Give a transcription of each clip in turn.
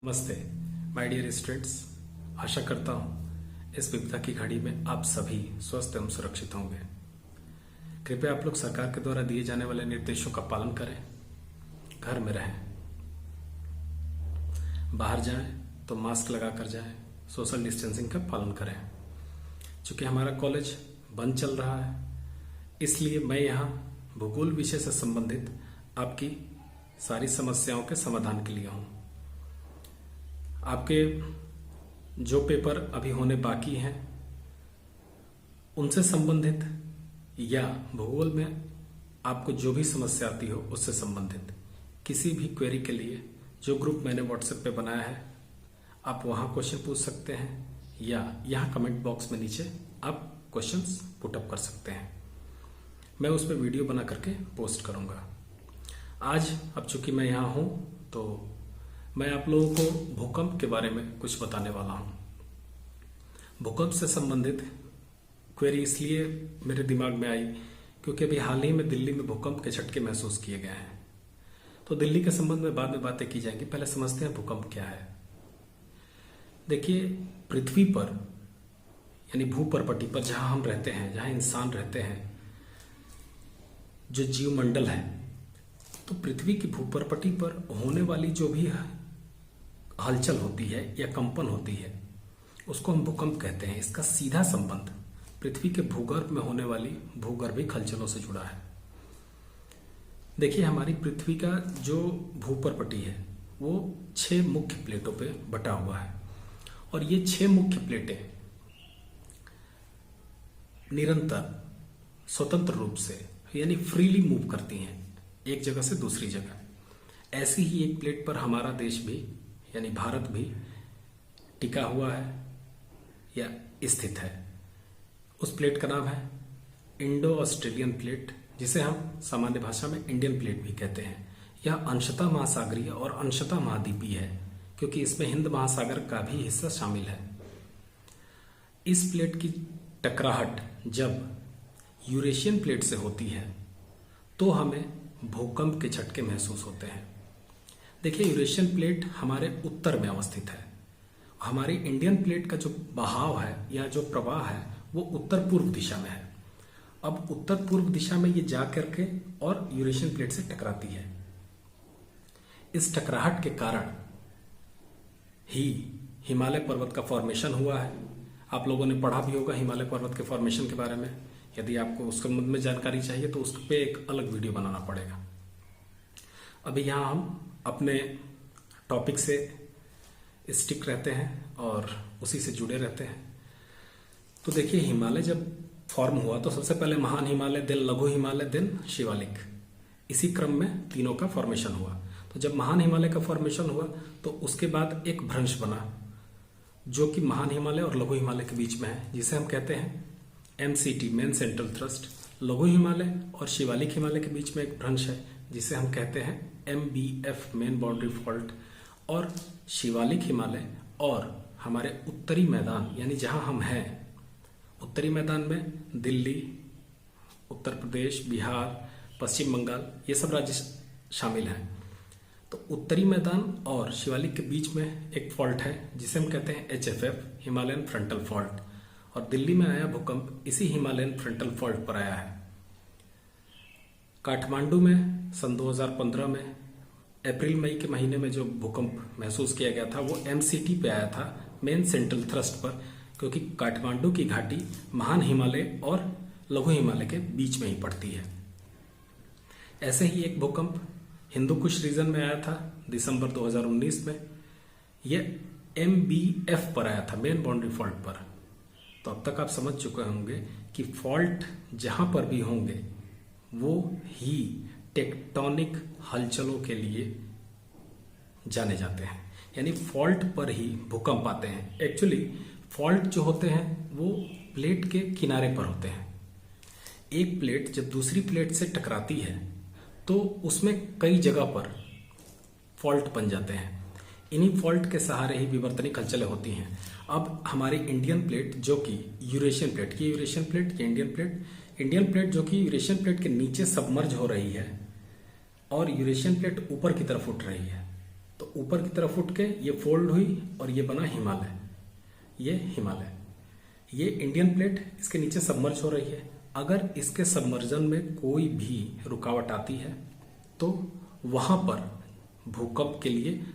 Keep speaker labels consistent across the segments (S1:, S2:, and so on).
S1: नमस्ते my dear students. आशा करता हूँ इस विपदा की घड़ी में आप सभी स्वस्थ एवं सुरक्षित होंगे। कृपया आप लोग सरकार के द्वारा दिए जाने वाले निर्देशों का पालन करें, घर में रहें, बाहर जाएं तो मास्क लगाकर जाएं, सोशल डिस्टेंसिंग का पालन करें। चूंकि हमारा कॉलेज बंद चल रहा है, इसलिए मैं यहाँ भूगोल विषय से संबंधित आपकी सारी समस्याओं के समाधान के लिए हूँ। आपके जो पेपर अभी होने बाकी हैं उनसे संबंधित या भूगोल में आपको जो भी समस्या आती हो उससे संबंधित किसी भी क्वेरी के लिए जो ग्रुप मैंने व्हाट्सएप पे बनाया है आप वहां क्वेश्चन पूछ सकते हैं या यहाँ कमेंट बॉक्स में नीचे आप क्वेश्चंस पुटअप कर सकते हैं। मैं उस पर वीडियो बना करके पोस्ट करूंगा। आज अब चूंकि मैं यहाँ हूं तो मैं आप लोगों को भूकंप के बारे में कुछ बताने वाला हूं। भूकंप से संबंधित क्वेरी इसलिए मेरे दिमाग में आई क्योंकि अभी हाल ही में दिल्ली में भूकंप के झटके महसूस किए गए हैं। तो दिल्ली के संबंध में बाद में बातें की जाएंगी, पहले समझते हैं भूकंप क्या है। देखिए, पृथ्वी पर यानी भूपर्पटी पर जहां हम रहते हैं, जहां इंसान रहते हैं, जो जीवमंडल है, तो पृथ्वी की भूपर्पटी पर होने वाली जो भी हलचल होती है या कंपन होती है उसको हम भूकंप कहते हैं। इसका सीधा संबंध पृथ्वी के भूगर्भ में होने वाली भूगर्भिक हलचलों से जुड़ा है। देखिए, हमारी पृथ्वी का जो भूपर्पटी है वो 6 मुख्य प्लेटों पे बटा हुआ है और ये 6 मुख्य प्लेटें निरंतर स्वतंत्र रूप से यानी फ्रीली मूव करती हैं एक जगह से दूसरी जगह। ऐसी ही एक प्लेट पर हमारा देश भी यानी भारत भी टिका हुआ है या स्थित है। उस प्लेट का नाम है इंडो ऑस्ट्रेलियन प्लेट, जिसे हम सामान्य भाषा में इंडियन प्लेट भी कहते हैं। यह अंशतः महासागरीय और अंशतः महाद्वीपीय है क्योंकि इसमें हिंद महासागर का भी हिस्सा शामिल है। इस प्लेट की टकराहट जब यूरेशियन प्लेट से होती है तो हमें भूकंप के झटके महसूस होते हैं। देखिए, यूरेशियन प्लेट हमारे उत्तर में अवस्थित है। हमारी इंडियन प्लेट का जो बहाव है या जो प्रवाह है वो उत्तर पूर्व दिशा में है। अब उत्तर पूर्व दिशा में ये जा करके और यूरेशियन प्लेट से टकराती है। इस टकराहट के कारण ही हिमालय पर्वत का फॉर्मेशन हुआ है। आप लोगों ने पढ़ा भी होगा हिमालय पर्वत के फॉर्मेशन के बारे में। यदि आपको उसके संबंध में जानकारी चाहिए तो उस पर एक अलग वीडियो बनाना पड़ेगा। अभी यहाँ हम अपने टॉपिक से स्टिक रहते हैं और उसी से जुड़े रहते हैं। तो देखिए, हिमालय जब फॉर्म हुआ तो सबसे पहले महान हिमालय, देन लघु हिमालय, देन शिवालिक, इसी क्रम में तीनों का फॉर्मेशन हुआ। तो जब महान हिमालय का फॉर्मेशन हुआ तो उसके बाद एक भ्रंश बना जो कि महान हिमालय और लघु हिमालय के बीच में है, जिसे हम कहते हैं MCT, मेन सेंट्रल थ्रस्ट। लघु हिमालय और शिवालिक हिमालय के बीच में एक भ्रंश है जिसे हम कहते हैं MBF, मेन बाउंड्री फॉल्ट। और शिवालिक हिमालय और हमारे उत्तरी मैदान यानी जहां हम हैं, उत्तरी मैदान में दिल्ली, उत्तर प्रदेश, बिहार, पश्चिम बंगाल, ये सब राज्य शामिल हैं। तो उत्तरी मैदान और शिवालिक के बीच में एक फॉल्ट है जिसे हम कहते हैं HFF, हिमालयन फ्रंटल फॉल्ट। और दिल्ली में आया भूकंप इसी हिमालयन फ्रंटल फॉल्ट पर आया है। काठमांडू में सन 2015 में अप्रैल मई के महीने में जो भूकंप महसूस किया गया था वो MCT पे आया था, मेन सेंट्रल थ्रस्ट पर, क्योंकि काठमांडू की घाटी महान हिमालय और लघु हिमालय के बीच में ही पड़ती है। ऐसे ही एक भूकंप हिंदू कुश रीजन में आया था दिसंबर 2019 में। यह MBF पर आया था, मेन बाउंड्री फॉल्ट पर। तो अब तक आप समझ चुके होंगे कि फॉल्ट जहां पर भी होंगे वो ही टेक्टोनिक हलचलों के लिए जाने जाते हैं, यानी फॉल्ट पर ही भूकंप आते हैं। एक्चुअली फॉल्ट जो होते हैं वो प्लेट के किनारे पर होते हैं। एक प्लेट जब दूसरी प्लेट से टकराती है तो उसमें कई जगह पर फॉल्ट बन जाते हैं। इन्हीं फॉल्ट के सहारे ही विवर्तनिक हलचलें होती हैं। अब हमारी इंडियन प्लेट जो कि यूरेशियन प्लेट, ये यूरेशियन प्लेट, ये इंडियन प्लेट जो कि यूरेशियन प्लेट के नीचे सबमर्ज हो रही है और यूरेशियन प्लेट ऊपर की तरफ उठ रही है। तो ऊपर की तरफ उठ के ये फोल्ड हुई और ये बना हिमालय। ये हिमालय, ये इंडियन प्लेट इसके नीचे सबमर्ज हो रही है। अगर इसके सबमर्जन में कोई भी रुकावट आती है तो वहां पर भूकंप के लिए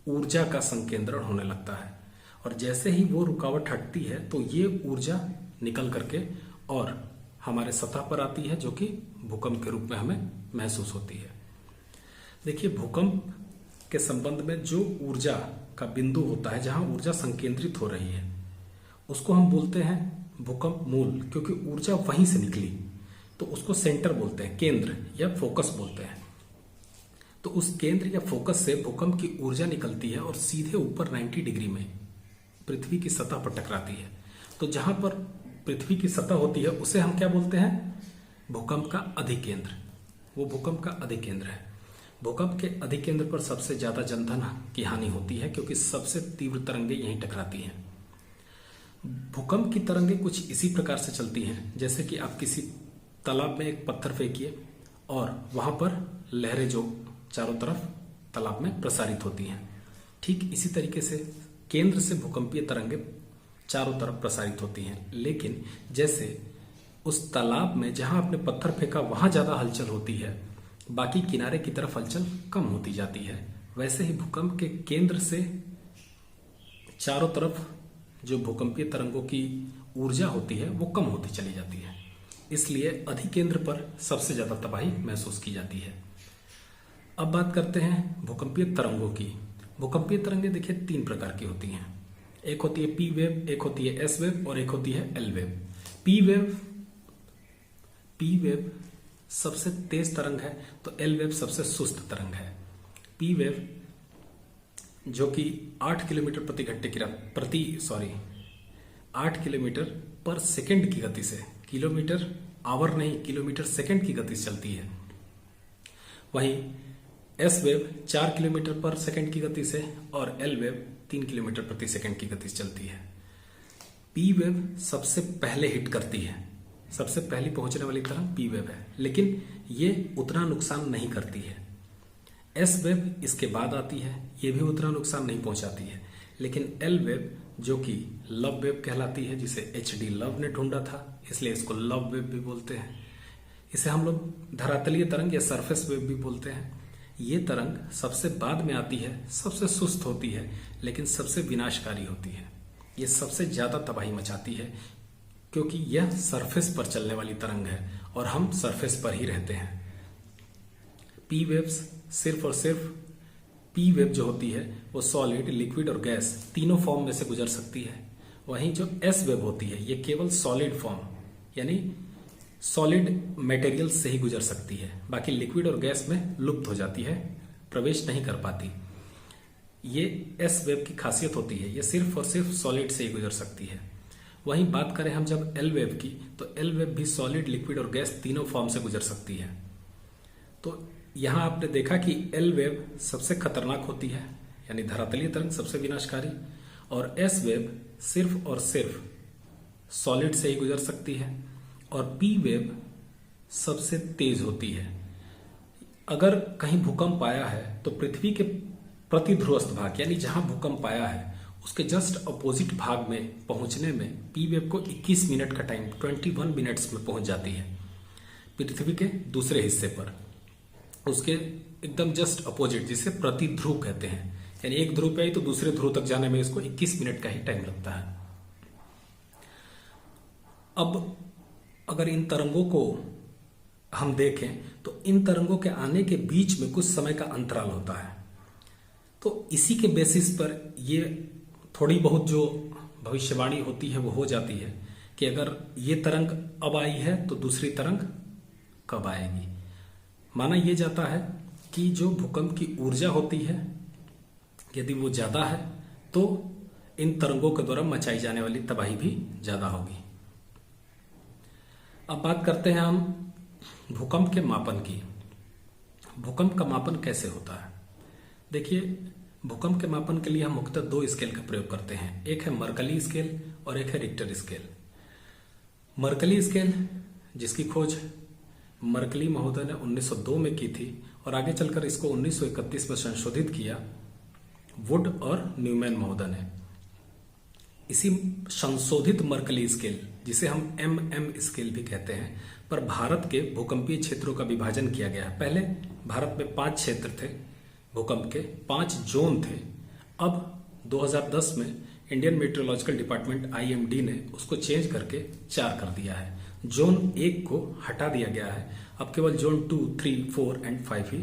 S1: ऊर्जा का संकेंद्रण होने लगता है, और जैसे ही वो रुकावट हटती है तो ये ऊर्जा निकल करके और हमारे सतह पर आती है, जो कि भूकंप के रूप में हमें महसूस होती है। देखिए, भूकंप के संबंध में जो ऊर्जा का बिंदु होता है, जहां ऊर्जा संकेंद्रित हो रही है, उसको हम बोलते हैं भूकंप मूल, क्योंकि ऊर्जा वहीं से निकली तो उसको सेंटर बोलते हैं, केंद्र या फोकस बोलते हैं। तो उस केंद्र या फोकस से भूकंप की ऊर्जा निकलती है और सीधे ऊपर 90 डिग्री में पृथ्वी की सतह पर टकराती है। तो जहां पर पृथ्वी की सतह होती है उसे हम क्या बोलते हैं? भूकंप का अधिकेंद्र। वो भूकंप का अधिकेंद्र है। भूकंप के अधिकेंद्र पर सबसे ज्यादा जनधन की हानि होती है, क्योंकि सबसे तीव्र तरंगे यहीं टकराती हैं। भूकंप की तरंगे कुछ इसी प्रकार से चलती हैं, जैसे कि आप किसी तालाब में एक पत्थर फेंकिए और वहां पर लहरें जो चारों तरफ तालाब में प्रसारित होती हैं, ठीक इसी तरीके से केंद्र से भूकंपीय तरंगे चारों तरफ प्रसारित होती हैं। लेकिन जैसे उस तालाब में जहां आपने पत्थर फेंका वहां ज्यादा हलचल होती है, बाकी किनारे की तरफ हलचल कम होती जाती है, वैसे ही भूकंप के केंद्र से चारों तरफ जो भूकंपीय तरंगों की ऊर्जा होती है वो कम होती चली जाती है। इसलिए अधिकेंद्र पर सबसे ज्यादा तबाही महसूस की जाती है। अब बात करते हैं भूकंपीय तरंगों की। भूकंपीय तरंगे देखिए 3 प्रकार की होती हैं। एक होती है पी वेव, एक होती है एस वेव और एक होती है एल वेव। पी वेव सबसे तेज तरंग है, तो एल वेव सबसे सुस्त तरंग है। पी वेव जो कि 8 किलोमीटर प्रति घंटे की 8 किलोमीटर पर सेकंड की गति से, किलोमीटर आवर नहीं, किलोमीटर सेकंड की गति से चलती है। वहीं एस वेव 4 किलोमीटर पर सेकंड की गति से और एल वेव 3 किलोमीटर प्रति सेकंड की गति से चलती है। पी वेव सबसे पहले हिट करती है, सबसे पहली पहुंचने वाली तरंग पी वेव है, लेकिन ये उतना नुकसान नहीं करती है। एस वेव इसके बाद आती है, ये भी उतना नुकसान नहीं पहुंचाती है। लेकिन एल वेव जो कि लव वेव कहलाती है, जिसे HD लव ने ढूंढा था, इसलिए इसको लव वेव भी बोलते हैं। इसे हम लोग धरातलीय तरंग या सरफेस वेव भी बोलते हैं। ये तरंग सबसे बाद में आती है, सबसे सुस्त होती है, लेकिन सबसे विनाशकारी होती है। ये सबसे ज्यादा तबाही मचाती है, क्योंकि यह सरफेस पर चलने वाली तरंग है और हम सरफेस पर ही रहते हैं। पी वेव्स सिर्फ और सिर्फ पी वेव जो होती है वो सॉलिड, लिक्विड और गैस तीनों फॉर्म में से गुजर सकती है। वहीं जो एस वेव होती है ये केवल सॉलिड फॉर्म यानी सॉलिड मटेरियल से ही गुजर सकती है, बाकी लिक्विड और गैस में लुप्त हो जाती है, प्रवेश नहीं कर पाती। ये एस वेव की खासियत होती है, ये सिर्फ और सिर्फ सॉलिड से ही गुजर सकती है। वहीं बात करें हम जब एल वेव की, तो एल वेव भी सॉलिड, लिक्विड और गैस तीनों फॉर्म से गुजर सकती है। तो यहां आपने देखा कि एल वेव सबसे खतरनाक होती है, यानी धरातलीय तरंग सबसे विनाशकारी, और एस वेव सिर्फ और सिर्फ सॉलिड से ही गुजर सकती है, और पी वेव सबसे तेज होती है। अगर कहीं भूकंप आया है तो पृथ्वी के प्रतिध्रुवस्थ भाग यानी जहां भूकंप आया है उसके जस्ट अपोजिट भाग में पहुंचने में पी वेव को 21 मिनट का टाइम 21 मिनट्स में पहुंच जाती है। पृथ्वी के दूसरे हिस्से पर उसके एकदम जस्ट अपोजिट, जिसे प्रतिध्रुव कहते हैं, यानी एक ध्रुव पे आई तो दूसरे ध्रुव तक जाने में इसको 21 मिनट का ही टाइम लगता है। अब अगर इन तरंगों को हम देखें तो इन तरंगों के आने के बीच में कुछ समय का अंतराल होता है। तो इसी के बेसिस पर ये थोड़ी बहुत जो भविष्यवाणी होती है वो हो जाती है कि अगर ये तरंग अब आई है तो दूसरी तरंग कब आएगी। माना यह जाता है कि जो भूकंप की ऊर्जा होती है यदि वो ज्यादा है तो इन तरंगों के द्वारा मचाई जाने वाली तबाही भी ज्यादा होगी। अब बात करते हैं हम भूकंप के मापन की। भूकंप का मापन कैसे होता है? देखिए, भूकंप के मापन के लिए हम मुख्यतः 2 स्केल का प्रयोग करते हैं। एक है मर्कली स्केल और एक है रिक्टर स्केल। मर्कली स्केल जिसकी खोज मर्कली महोदय ने 1902 में की थी और आगे चलकर इसको 1931 में संशोधित किया, वुड और न्यूमैन महोदय ने। इसी संशोधित मर्कली स्केल, जिसे हम MM स्केल भी कहते हैं, पर भारत के भूकंपीय क्षेत्रों का विभाजन किया गया है। पहले भारत में 5 क्षेत्र थे भूकंप के, 5 जोन थे। अब 2010 में इंडियन मेट्रोलॉजिकल डिपार्टमेंट IMD ने उसको चेंज करके 4 कर दिया है। जोन 1 को हटा दिया गया है। अब केवल जोन 2, 3, 4 एंड 5 ही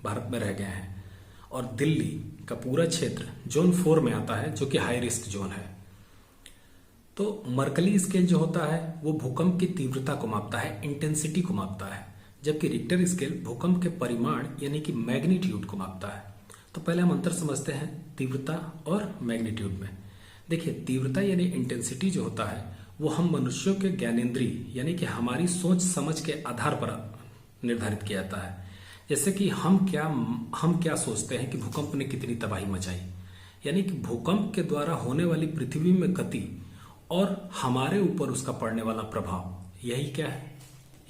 S1: भारत में रह गए हैं। और दिल्ली का पूरा क्षेत्र जोन 4 में आता है, जो कि हाई रिस्क जोन है। तो मर्कली स्केल जो होता है वो भूकंप की तीव्रता को मापता है, इंटेंसिटी को मापता है, जबकि रिक्टर स्केल भूकंप के परिमाण यानी कि मैग्नीट्यूड को मापता है। तो पहले हम अंतर समझते हैं तीव्रता और मैग्नीट्यूड में। देखिए, तीव्रता यानी इंटेंसिटी जो होता है वो हम मनुष्यों के ज्ञानेंद्रिय यानी कि हमारी सोच समझ के आधार पर निर्धारित किया जाता है। जैसे कि हम क्या सोचते हैं कि भूकंप ने कितनी तबाही मचाई, यानी कि भूकंप के द्वारा होने वाली पृथ्वी में गति और हमारे ऊपर उसका पड़ने वाला प्रभाव, यही क्या है?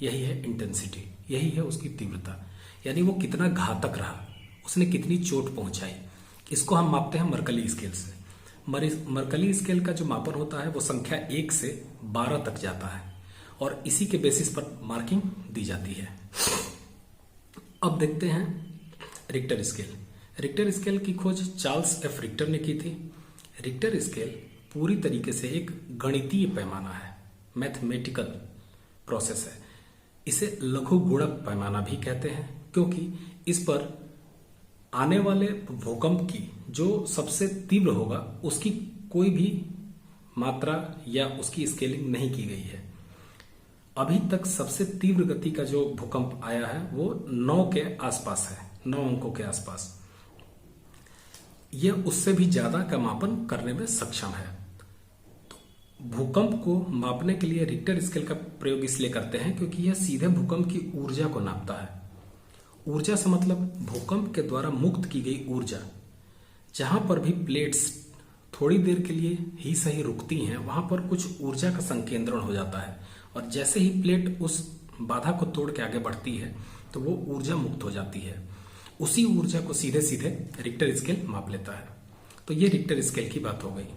S1: यही है इंटेंसिटी, यही है उसकी तीव्रता। यानी वो कितना घातक रहा, उसने कितनी चोट पहुंचाई। इसको हम मापते हैं मर्कली स्केल से। मर्कली स्केल का जो मापन होता है वो संख्या 1 से 12 तक जाता है और इसी के बेसिस पर मार्किंग दी जाती है। अब देखते हैं रिक्टर स्केल। रिक्टर स्केल की खोज चार्ल्स F रिक्टर ने की थी। रिक्टर स्केल पूरी तरीके से एक गणितीय पैमाना है, मैथमेटिकल प्रोसेस है। इसे लघु गुणक पैमाना भी कहते हैं, क्योंकि इस पर आने वाले भूकंप की जो सबसे तीव्र होगा उसकी कोई भी मात्रा या उसकी स्केलिंग नहीं की गई है। अभी तक सबसे तीव्र गति का जो भूकंप आया है वो 9 के आसपास है, 9 अंकों के आसपास। यह उससे भी ज्यादा का मापन करने में सक्षम है। तो भूकंप को मापने के लिए रिक्टर स्केल का प्रयोग इसलिए करते हैं क्योंकि यह सीधे भूकंप की ऊर्जा को नापता है। ऊर्जा से मतलब भूकंप के द्वारा मुक्त की गई ऊर्जा। जहां पर भी प्लेट्स थोड़ी देर के लिए ही सही रुकती हैं, वहां पर कुछ ऊर्जा का संकेंद्रण हो जाता है और जैसे ही प्लेट उस बाधा को तोड़ के आगे बढ़ती है तो वो ऊर्जा मुक्त हो जाती है। उसी ऊर्जा को सीधे सीधे रिक्टर स्केल माप लेता है। तो ये रिक्टर स्केल की बात हो गई।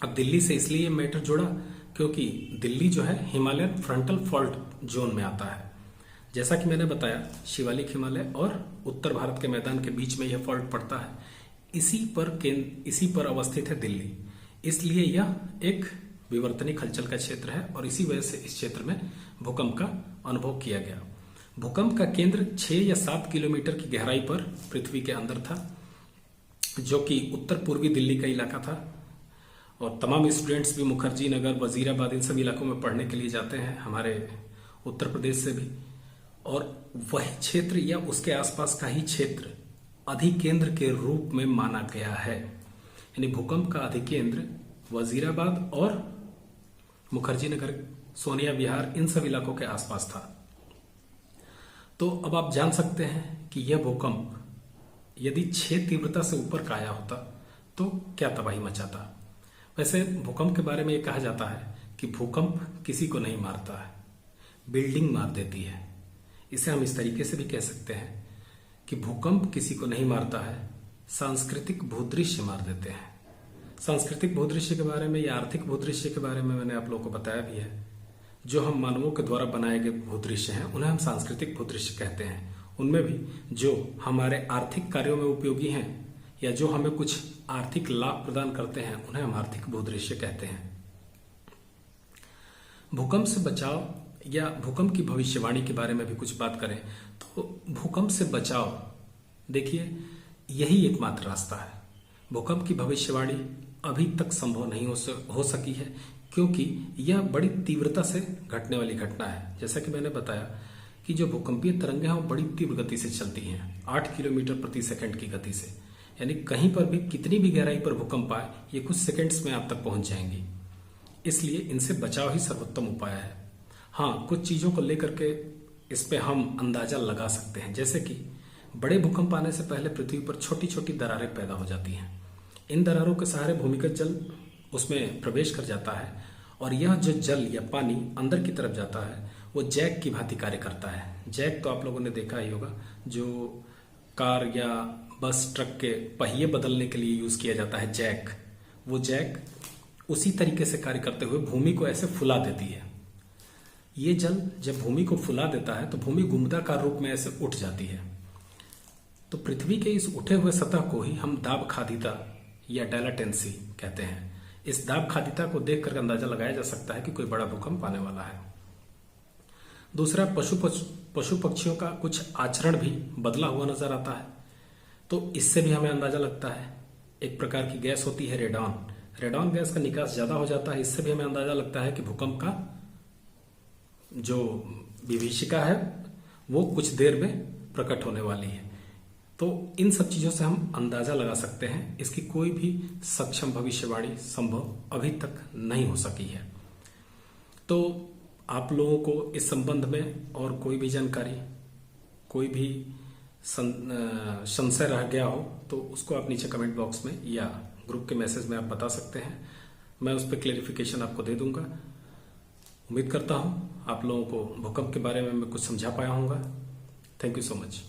S1: अब दिल्ली से इसलिए ये मैटर जुड़ा क्योंकि दिल्ली जो है हिमालयन फ्रंटल फॉल्ट जोन में आता है। जैसा कि मैंने बताया, शिवालिक हिमालय और उत्तर भारत के मैदान के बीच में यह फॉल्ट पड़ता है। इसी पर अवस्थित है दिल्ली। इसलिए यह एक विवर्तनिक हलचल का क्षेत्र है और इसी वजह से इस क्षेत्र में भूकंप का अनुभव किया गया। भूकंप का केंद्र 6 या 7 किलोमीटर की गहराई पर पृथ्वी के अंदर था, जो कि उत्तर पूर्वी दिल्ली का इलाका था। और तमाम स्टूडेंट्स भी मुखर्जी नगर, वजीराबाद, इन सभी इलाकों में पढ़ने के लिए जाते हैं, हमारे उत्तर प्रदेश से भी। और वही क्षेत्र या उसके आसपास का ही क्षेत्र अधिकेंद्र के रूप में माना गया है। यानी भूकंप का अधिकेंद्र वजीराबाद और मुखर्जी नगर, सोनिया विहार, इन सब इलाकों के आसपास था। तो अब आप जान सकते हैं कि यह भूकंप यदि 6 तीव्रता से ऊपर का आया होता तो क्या तबाही मचाता। वैसे भूकंप के बारे में यह कहा जाता है कि भूकंप किसी को नहीं मारता है, बिल्डिंग मार देती है। इसे हम इस तरीके से भी कह सकते हैं कि भूकंप किसी को नहीं मारता है, सांस्कृतिक भूदृश्य मार देते हैं। सांस्कृतिक भूदृश्य के बारे में या आर्थिक भूदृश्य के बारे में मैंने आप लोगों को बताया भी है। जो हम मानवों के द्वारा बनाए गए भूदृश्य हैं उन्हें हम सांस्कृतिक भूदृश्य कहते हैं। उनमें भी जो हमारे आर्थिक कार्यों में उपयोगी हैं या जो हमें कुछ आर्थिक लाभ प्रदान करते हैं उन्हें हम आर्थिक भूदृश्य कहते हैं। भूकंप से बचाव या भूकंप की भविष्यवाणी के बारे में भी कुछ बात करें तो भूकंप से बचाव, देखिए, यही एकमात्र रास्ता है। भूकंप की भविष्यवाणी अभी तक संभव नहीं हो सकी है क्योंकि यह बड़ी तीव्रता से घटने वाली घटना है। जैसा कि मैंने बताया कि जो भूकंपीय तरंगें हैं वो बड़ी तीव्र गति से चलती हैं, 8 किलोमीटर प्रति सेकंड की गति से। यानी कहीं पर भी कितनी भी गहराई पर भूकंप आए ये कुछ सेकंड्स में आप तक पहुंच जाएंगी। इसलिए इनसे बचाव ही सर्वोत्तम उपाय है। हाँ, कुछ चीजों को लेकर के इस पे हम अंदाजा लगा सकते हैं, जैसे कि बड़े भूकंप आने से पहले पृथ्वी पर छोटी छोटी दरारें पैदा हो जाती हैं। इन दरारों के सहारे भूमिगत जल उसमें प्रवेश कर जाता है और यह जो जल या पानी अंदर की तरफ जाता है वो जैक की भांति कार्य करता है। जैक तो आप लोगों ने देखा ही होगा, जो कार या बस ट्रक के पहिए बदलने के लिए यूज किया जाता है जैक, वो जैक उसी तरीके से कार्य करते हुए भूमि को ऐसे फुला देती है। ये जल जब भूमि को फुला देता है तो भूमि गुंबदाकार रूप में ऐसे उठ जाती है। तो पृथ्वी के इस उठे हुए सतह को ही हम दाब खादिता या डायलाटेंसी कहते हैं। इस दाब खादिता को देखकर अंदाजा लगाया जा सकता है कि कोई बड़ा भूकंप आने वाला है। दूसरा, पशु पक्षियों का कुछ आचरण भी बदला हुआ नजर आता है, तो इससे भी हमें अंदाजा लगता है। एक प्रकार की गैस होती है रेडॉन, रेडॉन गैस का निकास ज्यादा हो जाता है, इससे भी हमें अंदाजा लगता है कि भूकंप का जो विभीषिका है वो कुछ देर में प्रकट होने वाली है। तो इन सब चीजों से हम अंदाजा लगा सकते हैं। इसकी कोई भी सक्षम भविष्यवाणी संभव अभी तक नहीं हो सकी है। तो आप लोगों को इस संबंध में और कोई भी जानकारी, कोई भी संशय रह गया हो तो उसको आप नीचे कमेंट बॉक्स में या ग्रुप के मैसेज में आप बता सकते हैं। मैं उस पर क्लेरिफिकेशन आपको दे दूंगा। उम्मीद करता हूं आप लोगों को भूकंप के बारे में मैं कुछ समझा पाया हूंगा। Thank you so much.